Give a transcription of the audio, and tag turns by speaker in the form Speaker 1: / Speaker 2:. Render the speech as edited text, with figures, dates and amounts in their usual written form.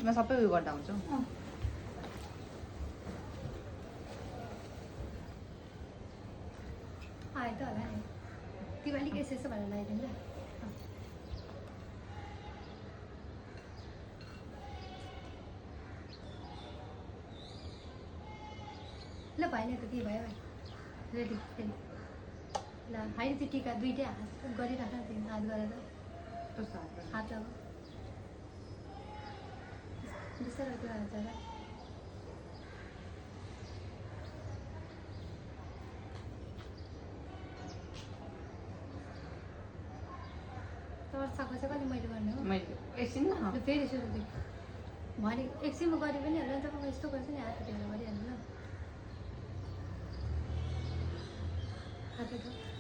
Speaker 1: बिचमा सबै उयो गर्दा हुन्छ
Speaker 2: आयो त होला नि तिमी अलिक यसो यसो भनेर लगाइदिनु ल भएन त के भयो भाइ रेडी रेडी ल होइन त्यो टिका दुइटै हात गरिराख न तिमी हात गरेर हात अब बिस्तारै त्यो हात जरा तर सकेको चाहिँ कति मैले गर्ने हो
Speaker 1: एकछिन न
Speaker 2: फेरि सुरु भने एकछिनमा गरे पनि होला नि त म यस्तो गर्छु नि हात उठेर गरिहाल्नु ल हात